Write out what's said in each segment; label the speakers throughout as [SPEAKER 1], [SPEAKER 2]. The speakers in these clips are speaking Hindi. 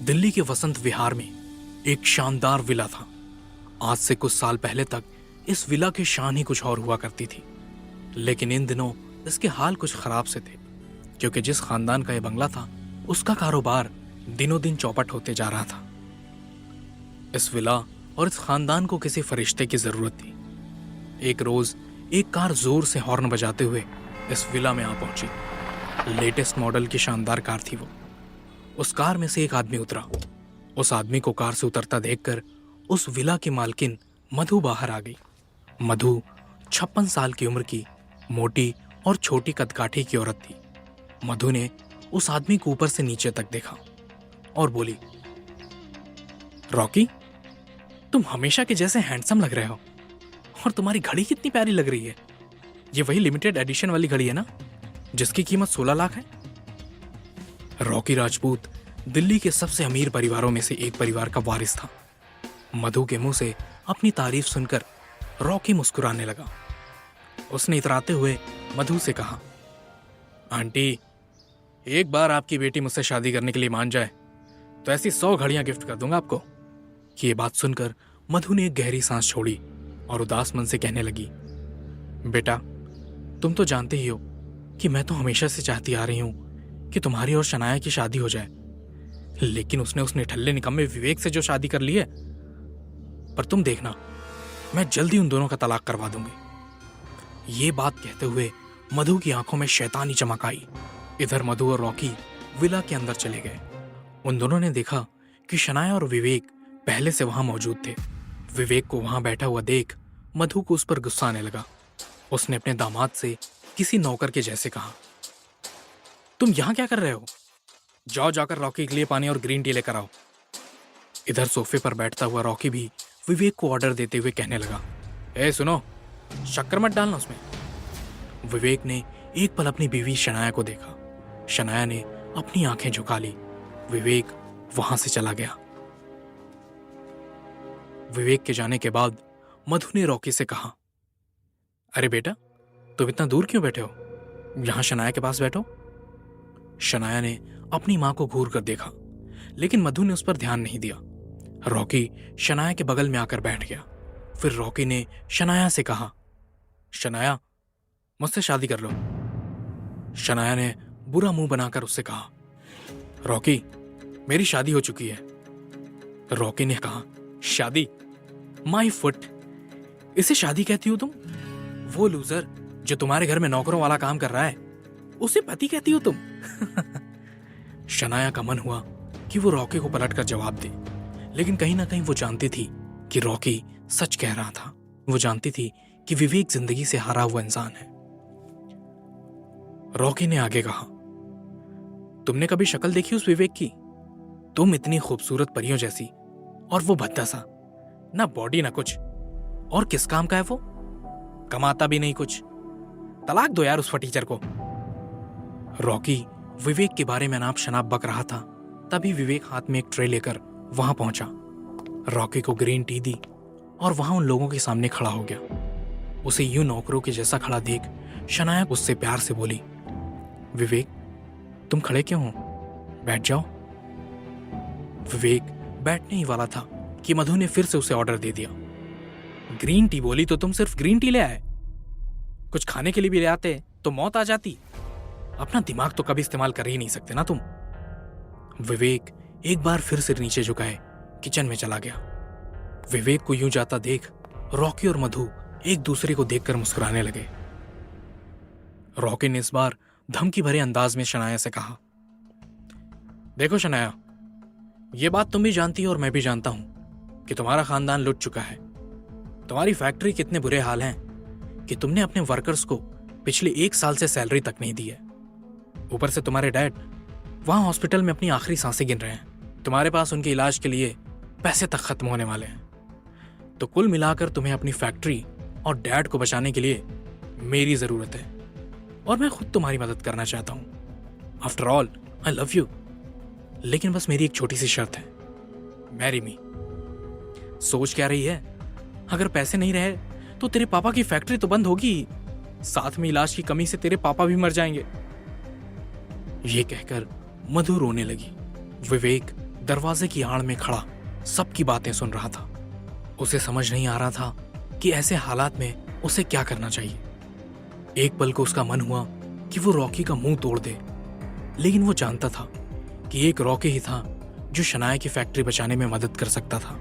[SPEAKER 1] दिल्ली के वसंत विहार में एक शानदार विला था। आज से कुछ साल पहले तक इस विला की शान ही कुछ और हुआ करती थी, लेकिन इन दिनों इसके हाल कुछ खराब से थे, क्योंकि जिस खानदान का यह बंगला था उसका कारोबार दिनों दिन चौपट होते जा रहा था। इस विला और इस खानदान को किसी फरिश्ते की जरूरत थी। एक रोज एक कार जोर से हॉर्न बजाते हुए इस विला में आ पहुंची। लेटेस्ट मॉडल की शानदार कार थी वो। उस कार में से एक आदमी उतरा। उस आदमी को कार से उतरता देखकर उस विला की मालकिन मधु बाहर आ गई। मधु 56 साल की उम्र की मोटी और छोटी कदकाठी की औरत थी। मधु ने उस आदमी को ऊपर से नीचे तक देखा और बोली, रॉकी, तुम हमेशा के जैसे हैंडसम लग रहे हो और तुम्हारी घड़ी कितनी प्यारी लग रही है। ये वही लिमिटेड एडिशन वाली घड़ी है ना, जिसकी कीमत 16 लाख है। रॉकी राजपूत दिल्ली के सबसे अमीर परिवारों में से एक परिवार का वारिस था। मधु के मुंह से अपनी तारीफ सुनकर रॉकी मुस्कुराने लगा। उसने इतराते हुए मधु से कहा, आंटी, एक बार आपकी बेटी मुझसे शादी करने के लिए मान जाए तो ऐसी 100 घड़ियां गिफ्ट कर दूंगा आपको। कि ये बात सुनकर मधु ने एक गहरी सांस छोड़ी और उदास मन से कहने लगी, बेटा, तुम तो जानते ही हो कि मैं तो हमेशा से चाहती आ रही हूं कि तुम्हारी और शनाया की शादी हो जाए, लेकिन उसने उस निठल्ले निकम्मे विवेक से जो शादी कर ली है, पर तुम देखना, मैं जल्दी उन दोनों का तलाक करवा दूंगी। ये बात कहते हुए मधु की आंखों में शैतानी चमक आई। इधर मधु और रॉकी विला के अंदर चले गए। उन दोनों ने देखा कि शनाया और विवेक पहले से वहां मौजूद थे। विवेक को वहां बैठा हुआ देख मधु को उस पर गुस्सा आने लगा। उसने अपने दामाद से किसी नौकर के जैसे कहा, तुम यहां क्या कर रहे हो? जाओ जाकर रॉकी के लिए पानी और ग्रीन टी लेकर आओ। इधर सोफे पर बैठता हुआ रॉकी भी विवेक को ऑर्डर देते हुए कहने लगा, ए सुनो, शक्कर मत डालना उसमें। विवेक ने एक पल अपनी बीवी शनाया को देखा। शनाया ने अपनी आंखें झुका ली। विवेक वहां से चला गया। विवेक के जाने के बाद मधु ने रॉकी से कहा, अरे बेटा, तुम इतना दूर क्यों बैठे हो? यहां शनाया के पास बैठो। शनाया ने अपनी मां को घूर कर देखा, लेकिन मधु ने उस पर ध्यान नहीं दिया। रॉकी शनाया के बगल में आकर बैठ गया। फिर रॉकी ने शनाया से कहा, शनाया, मुझसे शादी कर लो। शनाया ने बुरा मुंह बनाकर उससे कहा, रॉकी, मेरी शादी हो चुकी है। रॉकी ने कहा, शादी? माई फुट, इसे शादी कहती हो तुम? वो लूजर जो तुम्हारे घर में नौकरों वाला काम कर रहा है, उसे पति कहती हो तुम? शनाया का मन हुआ कि वो रॉकी को पलटकर जवाब दे, लेकिन कहीं ना कहीं वो जानती थी कि रॉकी सच कह रहा था। वो जानती थी कि विवेक जिंदगी से हारा हुआ इंसान है। रॉकी ने आगे कहा, तुमने कभी शक्ल देखी उस विवेक की? तुम इतनी खूबसूरत परियों जैसी और वो भद्दा सा, ना बॉडी ना कुछ, और किस काम का है वो? कमाता भी नहीं कुछ। तलाक दो यार उस फटीचर को। रॉकी विवेक के बारे में अनाप शनाप बक रहा था। तभी विवेक हाथ में एक ट्रे लेकर वहां पहुंचा। रॉकी को ग्रीन टी दी और वहां उन लोगों के सामने खड़ा हो गया। उसे यूं नौकरों के जैसा खड़ा देख शनाया उससे प्यार से बोली, विवेक, तुम खड़े क्यों हो? बैठ जाओ। विवेक बैठने ही वाला था कि मधु ने फिर से उसे ऑर्डर दे दिया। ग्रीन टी बोली तो तुम सिर्फ ग्रीन टी ले आए? कुछ खाने के लिए भी ले आते तो मौत आ जाती। अपना दिमाग तो कभी इस्तेमाल कर ही नहीं सकते ना तुम। विवेक एक बार फिर सिर नीचे झुकाए किचन में चला गया। विवेक को यूं जाता देख रॉकी और मधु एक दूसरे को देखकर मुस्कुराने लगे। रॉकी ने इस बार धमकी भरे अंदाज में शनाया से कहा, देखो शनाया, ये बात तुम भी जानती हो और मैं भी जानता हूं कि तुम्हारा खानदान लुट चुका है। तुम्हारी फैक्ट्री के इतने बुरे हाल हैं कि तुमने अपने वर्कर्स को पिछले 1 साल से सैलरी तक नहीं दी है। ऊपर से तुम्हारे डैड वहां हॉस्पिटल में अपनी आखिरी सांसें गिन रहे हैं। तुम्हारे पास उनके इलाज के लिए पैसे तक खत्म होने वाले हैं। तो कुल मिलाकर तुम्हें अपनी फैक्ट्री और डैड को बचाने के लिए मेरी जरूरत है, और मैं खुद तुम्हारी मदद करना चाहता हूं। After all I love you, लेकिन बस मेरी एक छोटी सी शर्त है, मैरी मी। सोच क्या रही है? अगर पैसे नहीं रहे तो तेरे पापा की फैक्ट्री तो बंद होगी, साथ में इलाज की कमी से तेरे पापा भी मर जाएंगे। ये कहकर मधु रोने लगी। विवेक दरवाजे की आड़ में खड़ा सबकी बातें सुन रहा था। उसे समझ नहीं आ रहा था कि ऐसे हालात में उसे क्या करना चाहिए। एक पल को उसका मन हुआ कि वो रॉकी का मुंह तोड़ दे, लेकिन वो जानता था कि एक रॉकी ही था जो शनाया की फैक्ट्री बचाने में मदद कर सकता था।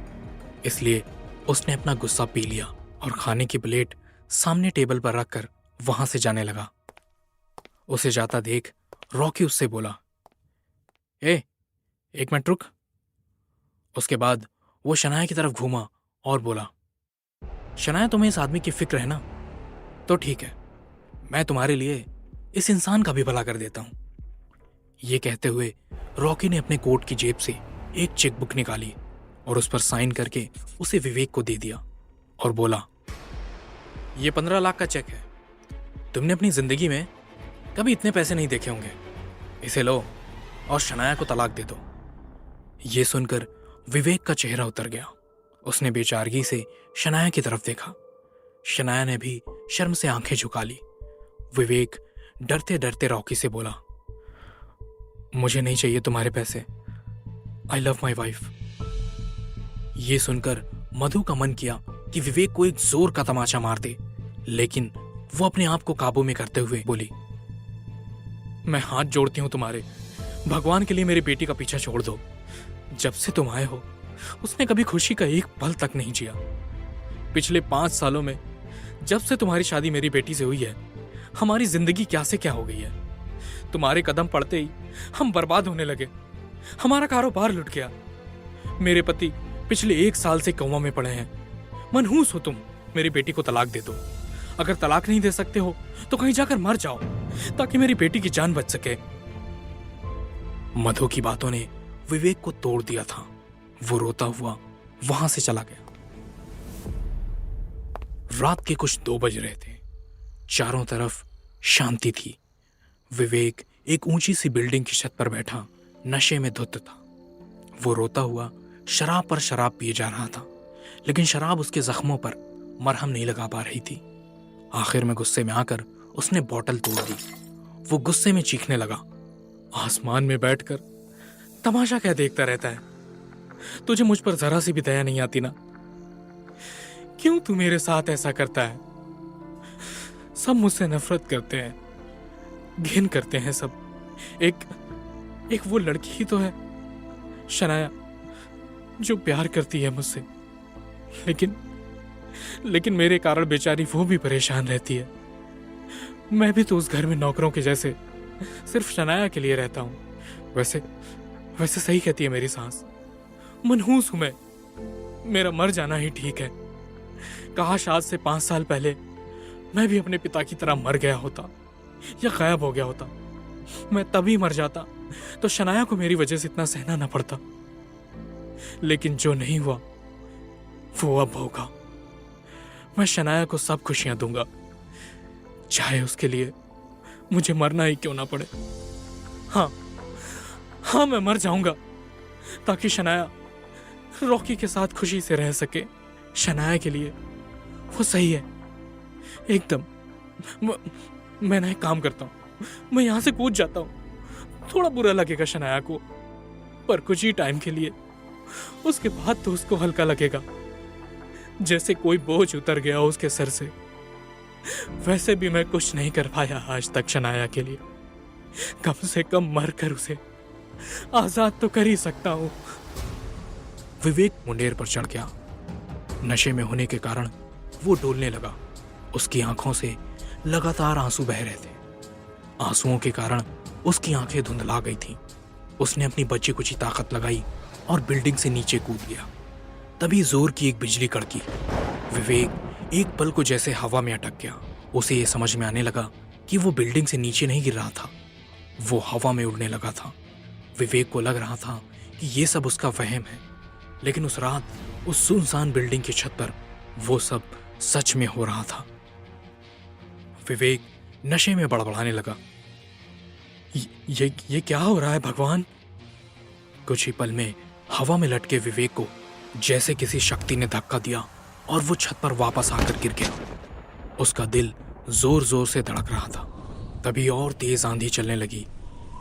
[SPEAKER 1] इसलिए उसने अपना गुस्सा पी लिया और खाने की प्लेट सामने टेबल पर रखकर वहां से जाने लगा। उसे जाता देख रॉकी उससे बोला, ए, एक मिनट रुक। उसके बाद वो शनाया की तरफ घूमा और बोला, शनाया, तुम्हें इस आदमी की फिक्र है ना? तो ठीक है, मैं तुम्हारे लिए इस इंसान का भी भला कर देता हूं। ये कहते हुए रॉकी ने अपने कोट की जेब से एक चेकबुक निकाली और उस पर साइन करके उसे विवेक को दे दिया और बोला, ये 15 लाख का चेक है। तुमने अपनी जिंदगी में कभी इतने पैसे नहीं देखे होंगे। इसे लो और शनाया को तलाक दे दो। ये सुनकर विवेक का चेहरा उतर गया। उसने बेचारगी से शनाया की तरफ देखा। शनाया ने भी शर्म से आंखें झुका ली। विवेक डरते डरते रॉकी से बोला, मुझे नहीं चाहिए तुम्हारे पैसे। I love my wife. ये सुनकर मधु का मन किया कि विवेक को एक जोर का तमाचा मार दे, लेकिन वो अपने आप को काबू में करते हुए बोली, मैं हाथ जोड़ती हूं तुम्हारे, भगवान के लिए मेरी बेटी का पीछा छोड़ दो। जब से तुम आए हो उसने कभी खुशी का एक पल तक नहीं जिया। पिछले 5 सालों में जब से तुम्हारी शादी मेरी बेटी से हुई है, हमारी जिंदगी क्या से क्या हो गई है। तुम्हारे कदम पड़ते ही हम बर्बाद होने लगे। हमारा कारोबार लुट गया। मेरे पति पिछले 1 साल से कोमा में पड़े हैं। मनहूस हो तुम, मेरी बेटी को तलाक दे दो। अगर तलाक नहीं दे सकते हो तो कहीं जाकर मर जाओ ताकि मेरी बेटी की जान बच सके। मधु की बातों ने विवेक को तोड़ दिया था। वो रोता हुआ वहां से चला गया। रात के कुछ 2 बज रहे थे। चारों तरफ शांति थी। विवेक एक ऊंची सी बिल्डिंग की छत पर बैठा नशे में धुत था। वो रोता हुआ शराब पर शराब पिए जा रहा था, लेकिन शराब उसके जख्मों पर मरहम नहीं लगा पा रही थी। आखिर में गुस्से में आकर उसने बोतल तोड़ दी। वो गुस्से में चीखने लगा, आसमान में बैठकर तमाशा क्या देखता रहता है? तुझे मुझ पर जरा सी भी दया नहीं आती ना? क्यों तू मेरे साथ ऐसा करता है? सब मुझसे नफरत करते हैं, घिन करते हैं सब। एक वो लड़की ही तो है शनाया जो प्यार करती है मुझसे, लेकिन मेरे कारण बेचारी वो भी परेशान रहती है। मैं भी तो उस घर में नौकरों के जैसे सिर्फ शनाया के लिए रहता हूं। वैसे सही कहती है मेरी सास। मनहूस हूं मेरा मर जाना ही ठीक है। काश आज से 5 साल पहले मैं भी अपने पिता की तरह मर गया होता या गायब हो गया होता। मैं तभी मर जाता तो शनाया को मेरी वजह से इतना सहना ना पड़ता। लेकिन जो नहीं हुआ वो अब होगा। मैं शनाया को सब खुशियां दूंगा, चाहे उसके लिए मुझे मरना ही क्यों ना पड़े। हाँ, मैं मर जाऊंगा ताकि शनाया रॉकी के साथ खुशी से रह सके। शनाया के लिए वो सही है एकदम। मैं ना एक काम करता हूं, मैं यहां से कूद जाता हूं। थोड़ा बुरा लगेगा शनाया को, पर कुछ ही टाइम के लिए। उसके बाद तो उसको हल्का लगेगा, जैसे कोई बोझ उतर गया उसके सर से। वैसे भी मैं कुछ नहीं कर पाया आज तक शनाया के लिए। कम से कम मर कर उसे आजाद तो कर ही सकता हूं। विवेक मुंडेर पर चढ़ गया। नशे में होने के कारण वो डोलने लगा। उसकी आंखों से लगातार आंसू बह रहे थे। आंसुओं के कारण उसकी आंखें धुंधला गई थीं। उसने अपनी बची कुची ताकत लगाई और बिल्डिंग से नीचे कूद गया। तभी जोर की एक बिजली कड़की। विवेक एक पल को जैसे हवा में अटक गया। उसे ये समझ में आने लगा कि वो बिल्डिंग से नीचे नहीं गिर रहा था, वो हवा में उड़ने लगा था। विवेक को लग रहा था कि ये सब उसका वहम है, लेकिन उस रात उस सुनसान बिल्डिंग की छत पर वो सब सच में हो रहा था। विवेक नशे में बड़बड़ाने लगा, ये क्या हो रहा है भगवान? कुछ ही पल में हवा में लटके विवेक को जैसे किसी शक्ति ने धक्का दिया और वो छत पर वापस आकर गिर गया। उसका दिल जोर जोर से धड़क रहा था। तभी और तेज आंधी चलने लगी।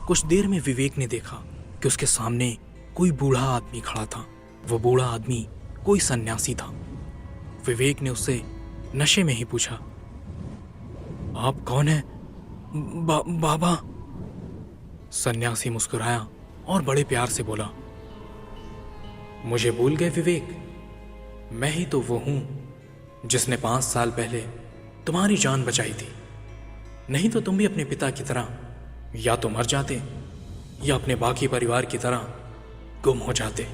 [SPEAKER 1] कुछ देर में विवेक ने देखा कि उसके सामने कोई बूढ़ा आदमी खड़ा था। वो बूढ़ा आदमी कोई सन्यासी था। विवेक ने उससे नशे में ही पूछा, आप कौन हैं? बाबा। सन्यासी मुस्कुराया और बड़े प्यार से बोला, मुझे भूल गए विवेक? मैं ही तो वो हूं जिसने 5 साल पहले तुम्हारी जान बचाई थी। नहीं तो तुम भी अपने पिता की तरह या तो मर जाते या अपने बाकी परिवार की तरह गुम हो जाते।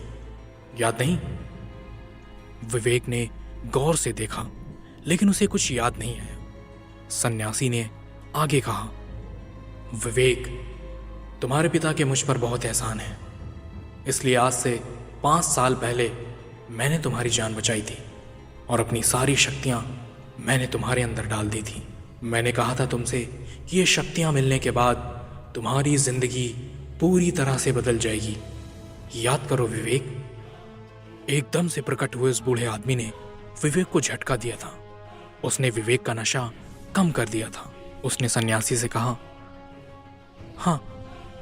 [SPEAKER 1] याद नहीं? विवेक ने गौर से देखा, लेकिन उसे कुछ याद नहीं आया। सन्यासी ने आगे कहा, विवेक, तुम्हारे पिता के मुझ पर बहुत एहसान है, इसलिए आज से 5 साल पहले मैंने तुम्हारी जान बचाई थी और अपनी सारी शक्तियां मैंने तुम्हारे अंदर डाल दी थी। मैंने कहा था तुमसे कि ये शक्तियां मिलने के बाद तुम्हारी जिंदगी पूरी तरह से बदल जाएगी। याद करो विवेक। एकदम से प्रकट हुए उस बूढ़े आदमी ने विवेक को झटका दिया था। उसने विवेक का नशा कम कर दिया था। उसने सन्यासी से कहा, हाँ,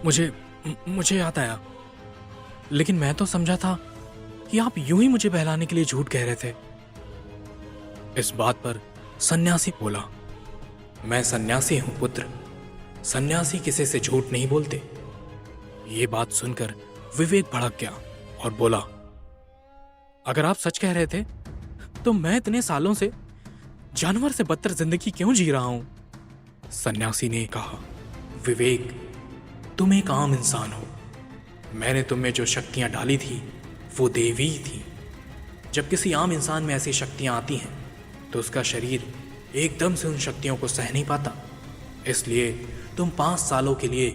[SPEAKER 1] मुझे याद आया, लेकिन मैं तो समझा था कि आप यूं ही मुझे बहलाने के लिए झूठ कह रहे थे। इस बात पर सन्यासी बोला, मैं सन्यासी हूं पुत्र, सन्यासी किसी से झूठ नहीं बोलते। ये बात सुनकर विवेक भड़क गया और बोला, अगर आप सच कह रहे थे तो मैं इतने सालों से जानवर से बदतर जिंदगी क्यों जी रहा हूं? सन्यासी ने कहा, विवेक, तुम एक आम इंसान हो। मैंने तुम में जो शक्तियां डाली थी वो देवी थी। जब किसी आम इंसान में ऐसी शक्तियां आती हैं तो उसका शरीर एकदम से उन शक्तियों को सह नहीं पाता। इसलिए तुम 5 सालों के लिए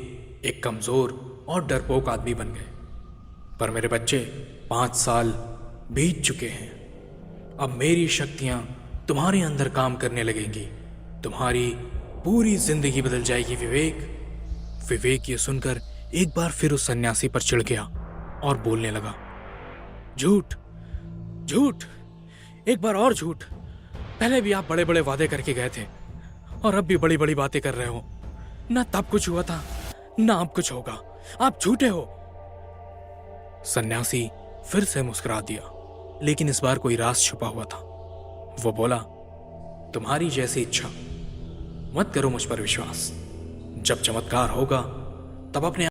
[SPEAKER 1] एक कमजोर और डरपोक आदमी बन गए। पर मेरे बच्चे, 5 साल बीत चुके हैं। अब मेरी शक्तियां तुम्हारे अंदर काम करने लगेंगी। तुम्हारी पूरी जिंदगी बदल जाएगी विवेक। विवेक ये सुनकर एक बार फिर उस सन्यासी पर चिढ़ गया और बोलने लगा, झूठ, झूठ, एक बार और झूठ। पहले भी आप बड़े बड़े वादे करके गए थे और अब भी बड़ी बड़ी बातें कर रहे हो। ना तब कुछ हुआ था, ना अब कुछ होगा। आप झूठे हो। सन्यासी फिर से मुस्कुरा दिया, लेकिन इस बार कोई राज छुपा हुआ था। वो बोला, तुम्हारी जैसी इच्छा, मत करो मुझ पर विश्वास। जब चमत्कार होगा तब अपने